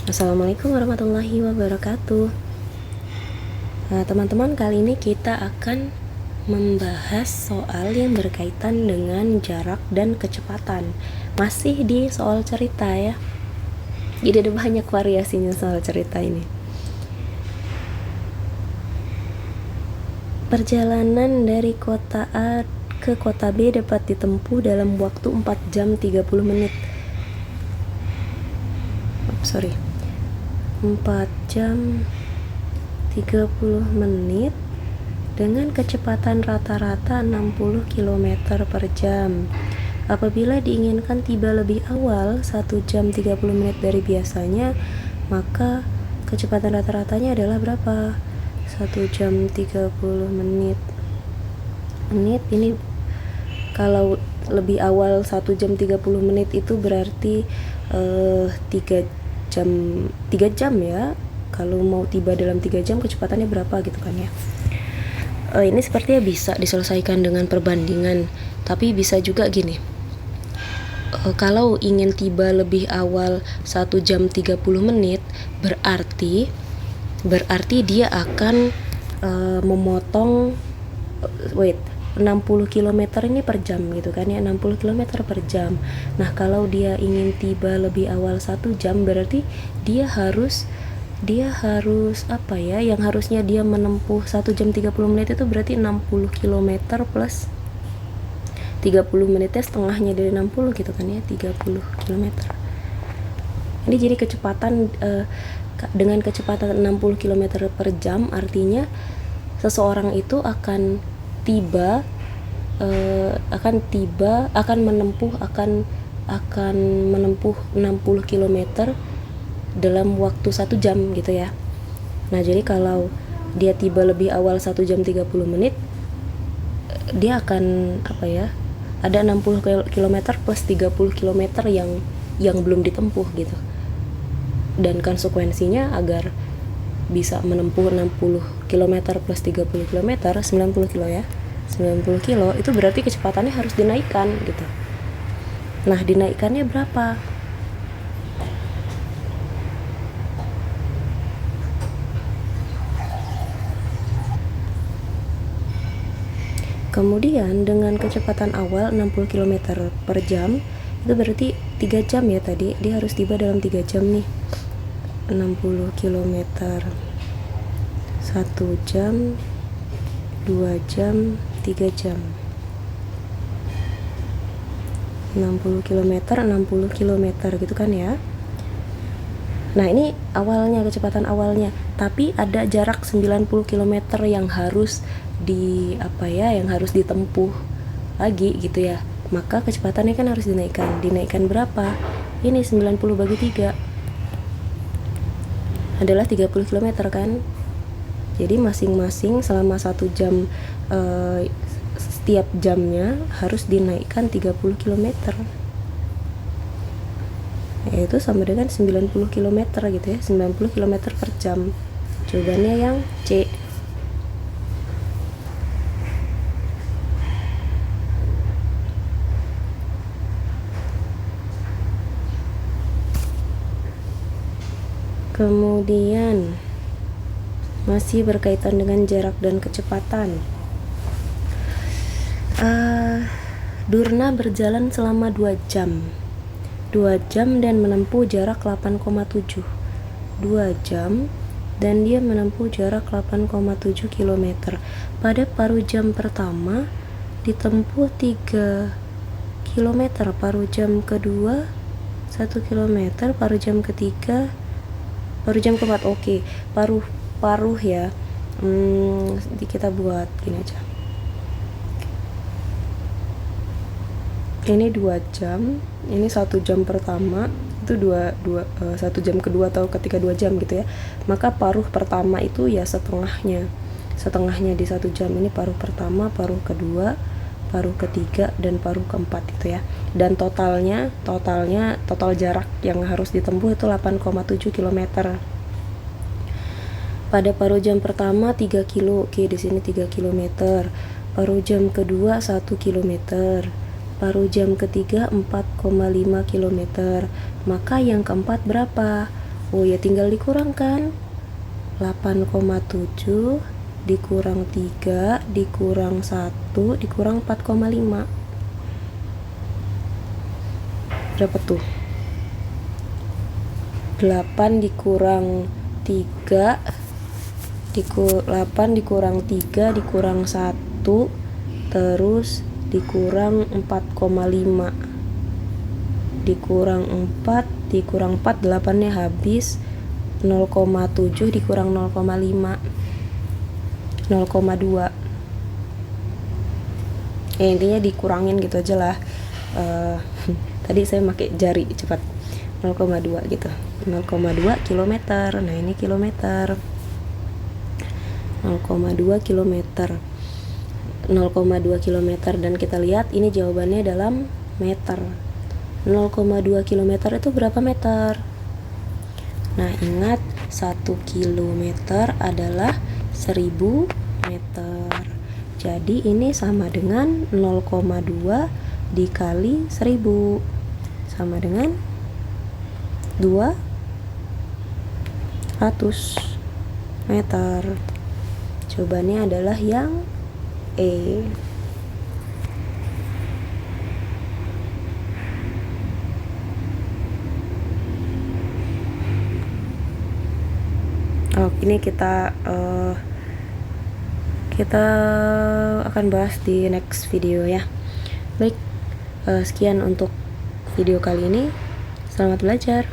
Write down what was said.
Assalamualaikum warahmatullahi wabarakatuh. Nah, teman-teman, kali ini kita akan membahas soal yang berkaitan dengan jarak dan kecepatan. Masih di soal cerita ya. Jadi ada banyak variasinya soal cerita ini. Perjalanan dari kota A ke kota B dapat ditempuh dalam waktu 4 jam 30 menit. 4 jam 30 menit dengan kecepatan rata-rata 60 km per jam. Apabila diinginkan tiba lebih awal 1 jam 30 menit dari biasanya, maka kecepatan rata-ratanya adalah berapa? 1 jam 30 menit ini kalau lebih awal 1 jam 30 menit itu berarti 3 jam ya. Kalau mau tiba dalam 3 jam kecepatannya berapa gitu kan ya. Ini sepertinya bisa diselesaikan dengan perbandingan, tapi bisa juga gini. Kalau ingin tiba lebih awal 1 jam 30 menit berarti dia akan memotong 60 km ini per jam gitu kan ya, 60 km per jam. Nah, kalau dia ingin tiba lebih awal 1 jam berarti dia harus apa ya, yang harusnya dia menempuh 1 jam 30 menit itu berarti 60 km plus 30 menitnya setengahnya dari 60 gitu kan ya, 30 km. Ini jadi kecepatan dengan kecepatan 60 km per jam artinya seseorang itu akan menempuh 60 km dalam waktu 1 jam gitu ya. Nah, jadi kalau dia tiba lebih awal 1 jam 30 menit, dia akan ada 60 km plus 30 km yang belum ditempuh gitu. Dan konsekuensinya agar bisa menempuh 60 km plus 30 km, 90 kilo ya. 90 kilo itu berarti kecepatannya harus dinaikkan gitu. Nah, dinaikannya berapa? Kemudian dengan kecepatan awal 60 km per jam itu berarti 3 jam ya tadi. Dia harus tiba dalam 3 jam nih. 60 km 1 jam 2 jam 3 jam 60 km 60 km gitu kan ya. Nah, ini awalnya, kecepatan awalnya, tapi ada jarak 90 km yang harus yang harus ditempuh lagi gitu ya. Maka kecepatannya kan harus dinaikkan berapa? Ini 90 bagi 3 adalah 30 km kan. Jadi masing-masing selama 1 jam setiap jamnya harus dinaikkan 30 km, yaitu sama dengan 90 km gitu ya, 90 km per jam. Jawabannya yang C. Kemudian masih berkaitan dengan jarak dan kecepatan. Durna berjalan selama 2 jam dan menempuh jarak 8,7 2 jam dan dia menempuh jarak 8,7 km. Pada paruh jam pertama ditempuh 3 km, paruh jam kedua 1 km, paruh jam ketiga, paruh jam keempat. Oke, paruh ya. Kita buat gini aja. Ini 2 jam, ini 1 jam pertama, itu 1 jam kedua atau ketika 2 jam gitu ya. Maka paruh pertama itu ya setengahnya di 1 jam. Ini paruh pertama, paruh kedua, paruh ketiga, dan paruh keempat itu ya. Dan total jarak yang harus ditempuh itu 8,7 km. Pada paruh jam pertama 3 kilo. Oke, di sini 3 km. Paruh jam kedua 1 km. Paruh jam ketiga 4,5 km. Maka yang keempat berapa? Oh ya, tinggal dikurangkan. 8,7 dikurang 3 dikurang 1 dikurang 4,5. Berapa tuh? 8 dikurang 3 8 dikurang 3 dikurang 1 terus dikurang 4,5 dikurang 4 dikurang 4, 8-nya habis. 0,7 dikurang 0,5 0,2. Intinya dikurangin gitu aja lah. Tadi saya pakai jari cepat. 0,2 gitu. 0,2 kilometer. Nah, ini kilometer. 0,2 kilometer. 0,2 kilometer, dan kita lihat ini jawabannya dalam meter. 0,2 kilometer itu berapa meter? Nah, ingat 1 kilometer adalah 1000 meter. Jadi ini sama dengan 0,2 dikali 1000 sama dengan 200 meter. Jawabannya adalah yang E. Ini kita akan bahas di next video ya. Baik, sekian untuk video kali ini. Selamat belajar.